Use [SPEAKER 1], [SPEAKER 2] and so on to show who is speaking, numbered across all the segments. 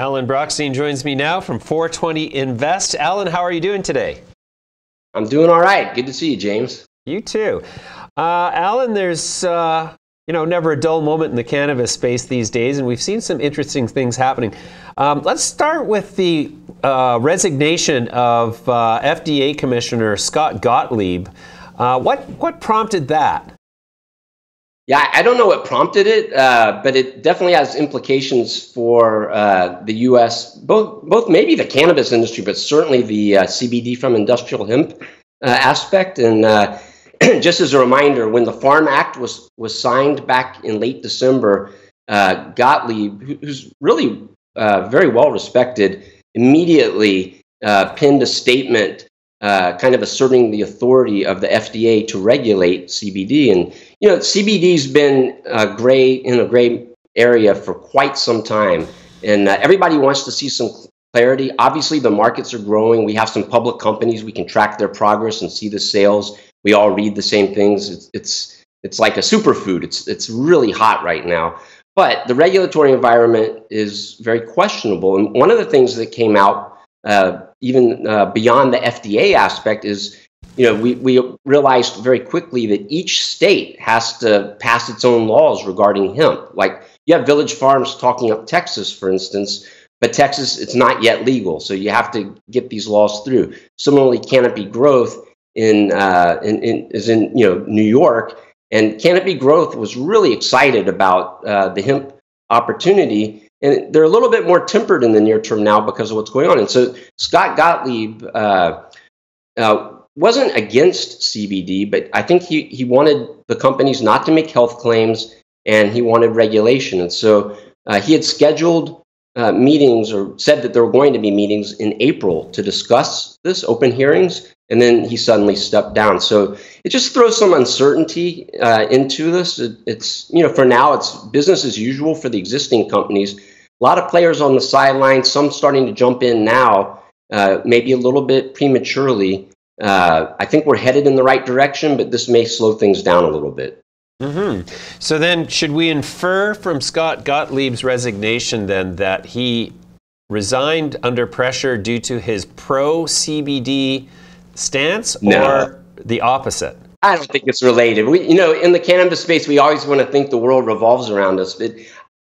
[SPEAKER 1] Alan Brochstein joins me now from 420 Invest. Alan, how are you doing today?
[SPEAKER 2] I'm doing all right. Good to see you, James.
[SPEAKER 1] You too. Alan, there's never a dull moment in the cannabis space these days, and we've seen some interesting things happening. Let's start with the resignation of FDA Commissioner Scott Gottlieb. What prompted that?
[SPEAKER 2] Yeah, I don't know what prompted it, but it definitely has implications for the U.S., both maybe the cannabis industry, but certainly the CBD from industrial hemp aspect. And just as a reminder, when the Farm Act was signed back in late December, Gottlieb, who's really very well respected, immediately penned a statement kind of asserting the authority of the FDA to regulate CBD. And, CBD's been in a gray area for quite some time. And everybody wants to see some clarity. Obviously, the markets are growing. We have some public companies. We can track their progress and see the sales. We all read the same things. It's like a superfood. It's really hot right now. But the regulatory environment is very questionable. And one of the things that came out even beyond the FDA aspect is, we realized very quickly that each state has to pass its own laws regarding hemp. Like you have Village Farms talking up Texas, for instance, but Texas, it's not yet legal. So you have to get these laws through. Similarly, canopy growth is in New York, and Canopy Growth was really excited about the hemp opportunity. And they're a little bit more tempered in the near term now because of what's going on. And so Scott Gottlieb wasn't against CBD, but I think he wanted the companies not to make health claims, and he wanted regulation. And so he had scheduled meetings, or said that there were going to be meetings in April to discuss this, open hearings, and then he suddenly stepped down. So it just throws some uncertainty into this. It's for now, it's business as usual for the existing companies. A lot of players on the sidelines, some starting to jump in now, maybe a little bit prematurely. I think we're headed in the right direction, but this may slow things down a little bit.
[SPEAKER 1] Mm-hmm. So then should we infer from Scott Gottlieb's resignation then that he resigned under pressure due to his pro-CBD stance, or the opposite?
[SPEAKER 2] I don't think it's related. In the cannabis space, we always want to think the world revolves around us, but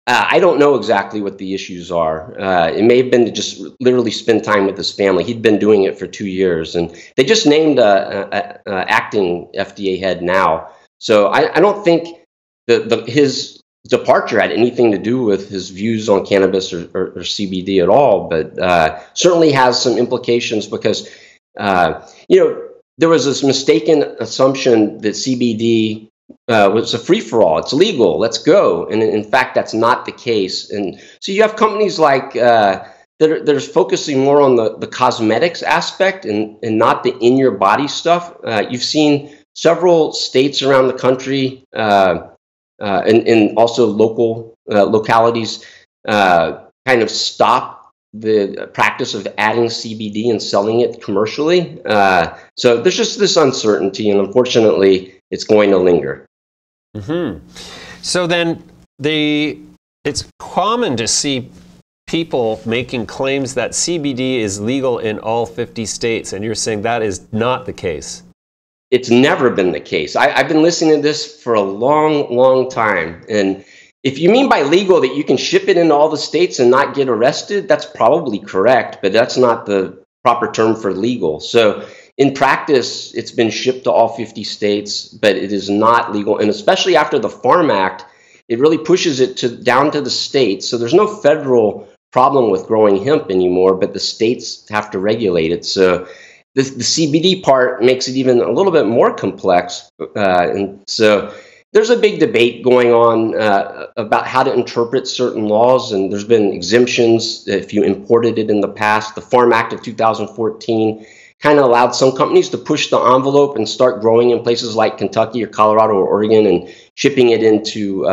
[SPEAKER 2] I don't know exactly what the issues are. It may have been to just literally spend time with his family. He'd been doing it for 2 years, and they just named a acting FDA head now. So I don't think his departure had anything to do with his views on cannabis or CBD at all, but certainly has some implications because, there was this mistaken assumption that CBD was a free-for-all. It's legal. Let's go. And in fact, that's not the case. And so you have companies like that are focusing more on the cosmetics aspect and not the in-your-body stuff. You've seen several states around the country and also localities kind of stop the practice of adding CBD and selling it commercially. So there's just this uncertainty, and unfortunately, it's going to linger.
[SPEAKER 1] Mm-hmm. So then it's common to see people making claims that CBD is legal in all 50 states, and you're saying that is not the case.
[SPEAKER 2] It's never been the case. I've been listening to this for a long, long time. And if you mean by legal that you can ship it into all the states and not get arrested, that's probably correct, but that's not the proper term for legal. So in practice, it's been shipped to all 50 states, but it is not legal. And especially after the Farm Act, it really pushes it down to the states. So there's no federal problem with growing hemp anymore, but the states have to regulate it. So the CBD part makes it even a little bit more complex. And so there's a big debate going on about how to interpret certain laws, and there's been exemptions if you imported it in the past. The Farm Act of 2014 kind of allowed some companies to push the envelope and start growing in places like Kentucky or Colorado or Oregon and shipping it into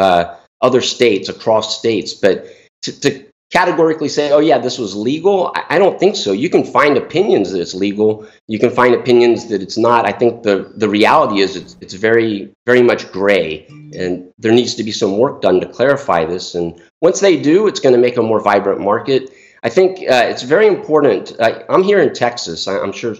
[SPEAKER 2] other states, across states. But to categorically say, oh yeah, this was legal, I don't think so. You can find opinions that it's legal. You can find opinions that it's not. I think the reality is it's very, very much gray, and there needs to be some work done to clarify this. And once they do, it's going to make a more vibrant market. I think it's very important. I'm here in Texas. I'm sure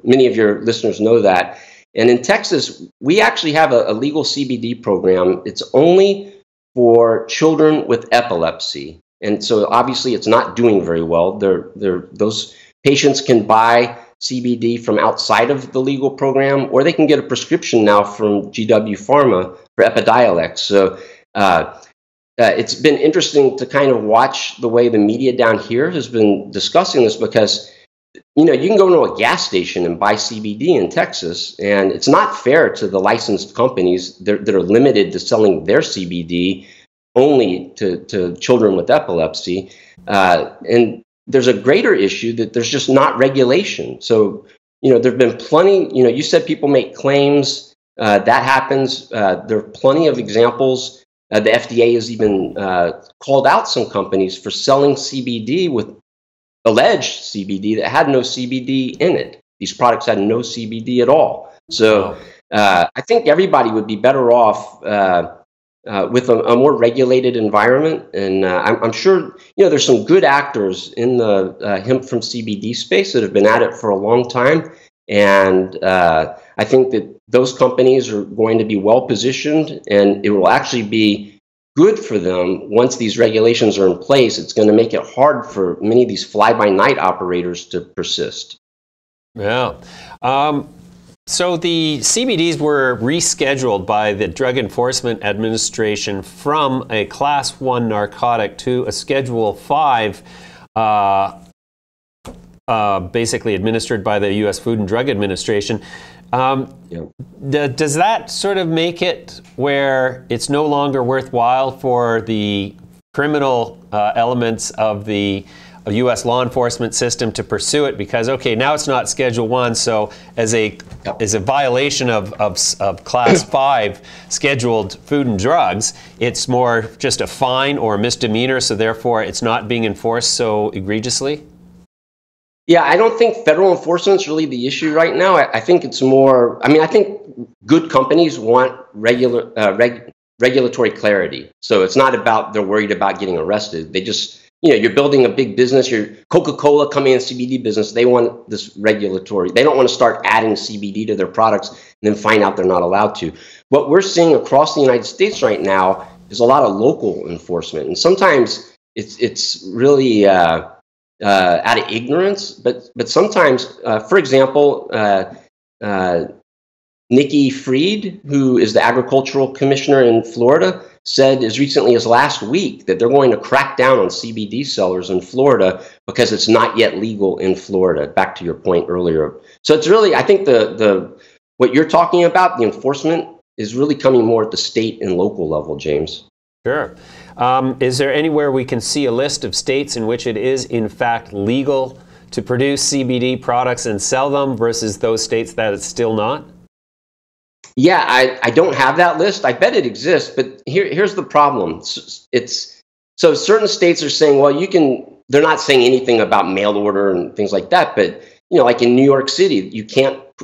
[SPEAKER 2] many of your listeners know that. And in Texas, we actually have a legal CBD program. It's only for children with epilepsy. And so obviously it's not doing very well. Those patients can buy CBD from outside of the legal program, or they can get a prescription now from GW Pharma for Epidiolex. So it's been interesting to kind of watch the way the media down here has been discussing this, because you can go to a gas station and buy CBD in Texas, and it's not fair to the licensed companies that are limited to selling their CBD only to children with epilepsy. And there's a greater issue that there's just not regulation. So, there've been plenty, you said people make claims, that happens. There are plenty of examples. The FDA has even called out some companies for selling CBD with alleged CBD that had no CBD in it. These products had no CBD at all. So I think everybody would be better off with a more regulated environment. And I'm sure, there's some good actors in the hemp from CBD space that have been at it for a long time. And I think that those companies are going to be well positioned, and it will actually be good for them once these regulations are in place. It's going to make it hard for many of these fly-by-night operators to persist.
[SPEAKER 1] Yeah. So the CBDs were rescheduled by the Drug Enforcement Administration from a Class 1 narcotic to a Schedule 5, basically administered by the U.S. Food and Drug Administration. Does that sort of make it where it's no longer worthwhile for the criminal elements of the U.S. law enforcement system to pursue it? Because, okay, now it's not Schedule 1, so as a violation of Class 5 scheduled food and drugs, it's more just a fine or a misdemeanor, so therefore it's not being enforced so egregiously?
[SPEAKER 2] Yeah, I don't think federal enforcement is really the issue right now. I think it's more, I think good companies want regulatory clarity. So it's not about they're worried about getting arrested. They just, you're building a big business. You're Coca-Cola coming in CBD business. They want this regulatory. They don't want to start adding CBD to their products and then find out they're not allowed to. What we're seeing across the United States right now is a lot of local enforcement. And sometimes it's really out of ignorance, but sometimes, for example, Nikki Fried, who is the agricultural commissioner in Florida, said as recently as last week that they're going to crack down on CBD sellers in Florida because it's not yet legal in Florida, back to your point earlier. So it's really, I think what you're talking about, the enforcement, is really coming more at the state and local level, James.
[SPEAKER 1] Sure. Is there anywhere we can see a list of states in which it is in fact legal to produce CBD products and sell them versus those states that it's still not?
[SPEAKER 2] Yeah, I don't have that list. I bet it exists, but here's the problem. So certain states are saying, well, they're not saying anything about mail order and things like that, but like in New York City,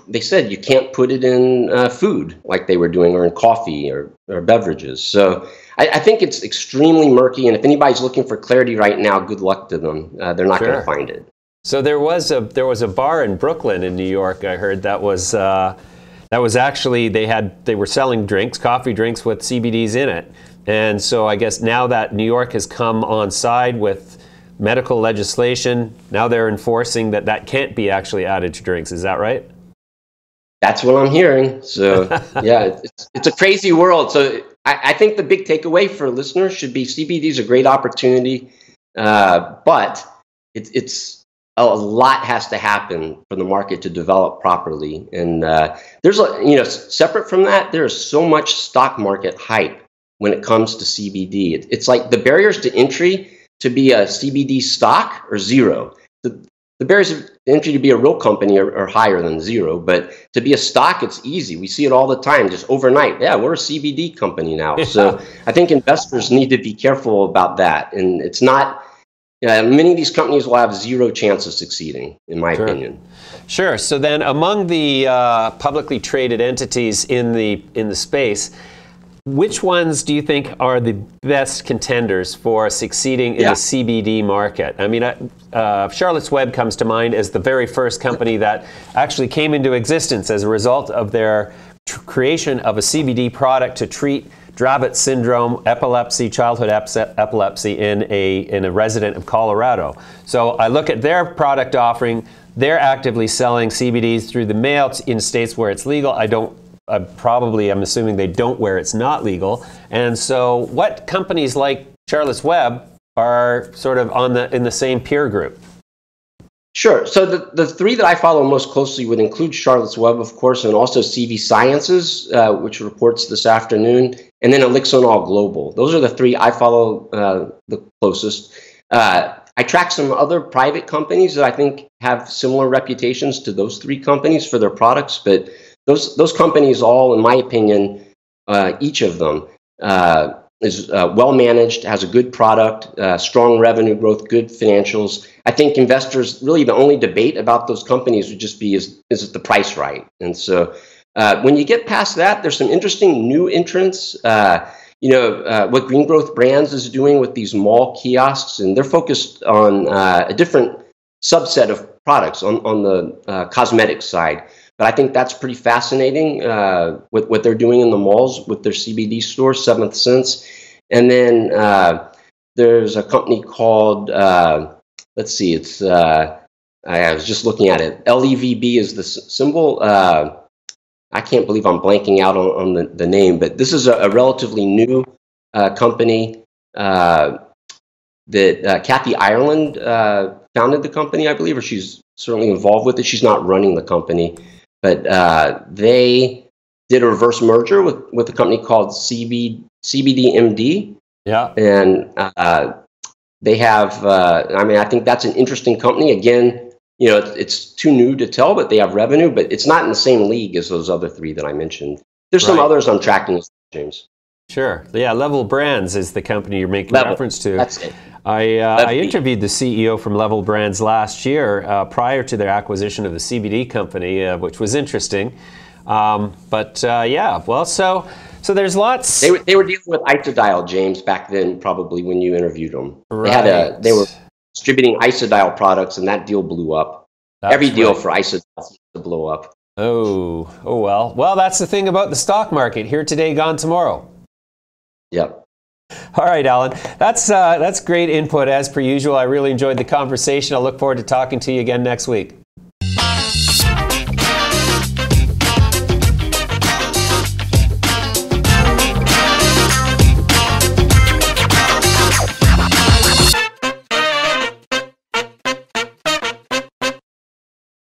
[SPEAKER 2] they said you can't put it in food like they were doing, or in coffee or beverages. So I think it's extremely murky, and if anybody's looking for clarity right now, good luck to them. They're not going to find it.
[SPEAKER 1] So there was a bar in Brooklyn in New York, I heard, that was actually, they were selling drinks, coffee drinks with CBDs in it. And so I guess now that New York has come on side with medical legislation, now they're enforcing that can't be actually added to drinks. Is that right?
[SPEAKER 2] That's what I'm hearing. So yeah, it's a crazy world. So I think the big takeaway for listeners should be CBD is a great opportunity, but it's a lot has to happen for the market to develop properly. And there's separate from that, there is so much stock market hype when it comes to CBD. It's like the barriers to entry to be a CBD stock are zero. The barriers to entry to be a real company are higher than zero, but to be a stock, it's easy. We see it all the time, just overnight. Yeah, we're a CBD company now. So I think investors need to be careful about that. And it's not, many of these companies will have zero chance of succeeding, in my opinion.
[SPEAKER 1] Sure. So then among the publicly traded entities in the space, which ones do you think are the best contenders for succeeding in the CBD market? I mean, Charlotte's Web comes to mind as the very first company that actually came into existence as a result of their creation of a CBD product to treat Dravet syndrome, epilepsy, childhood epilepsy in a resident of Colorado. So I look at their product offering. They're actively selling CBDs through the mail in states where it's legal. I'm assuming they don't where it's not legal. And so what companies like Charlotte's Web are sort of in the same peer group?
[SPEAKER 2] Sure. So the three that I follow most closely would include Charlotte's Web, of course, and also CV Sciences, which reports this afternoon, and then Elixinol Global. Those are the three I follow the closest. I track some other private companies that I think have similar reputations to those three companies for their products, but those companies all, in my opinion, each of them is well managed, has a good product, strong revenue growth, good financials. I think investors, really the only debate about those companies would just be, is it the price right? And so when you get past that, there's some interesting new entrants. What Green Growth Brands is doing with these mall kiosks, and they're focused on a different subset of products on the cosmetic side. But I think that's pretty fascinating with what they're doing in the malls with their CBD store, Seventh Sense. And then there's a company called, let's see, it's, I was just looking at it. LEVB is the symbol. I can't believe I'm blanking out on the name, but this is a relatively new company that Kathy Ireland founded the company, I believe, or she's certainly involved with it. She's not running the company. But they did a reverse merger with a company called CBDMD. Yeah. And they have, I think that's an interesting company. Again, it's too new to tell, but they have revenue, but it's not in the same league as those other three that I mentioned. There's some others I'm tracking, James.
[SPEAKER 1] Sure. Yeah, Level Brands is the company you're making reference to.
[SPEAKER 2] That's it.
[SPEAKER 1] I interviewed the CEO from Level Brands last year prior to their acquisition of the CBD company, which was interesting. So there's lots.
[SPEAKER 2] They were dealing with Isodiol, James, back then, probably when you interviewed them.
[SPEAKER 1] Right.
[SPEAKER 2] They were distributing Isodiol products, and that deal blew up. Every deal for Isodiol seems to blow up.
[SPEAKER 1] Oh well. Well, that's the thing about the stock market. Here today, gone tomorrow.
[SPEAKER 2] Yep.
[SPEAKER 1] All right, Alan. That's great input as per usual. I really enjoyed the conversation. I'll look forward to talking to you again next week.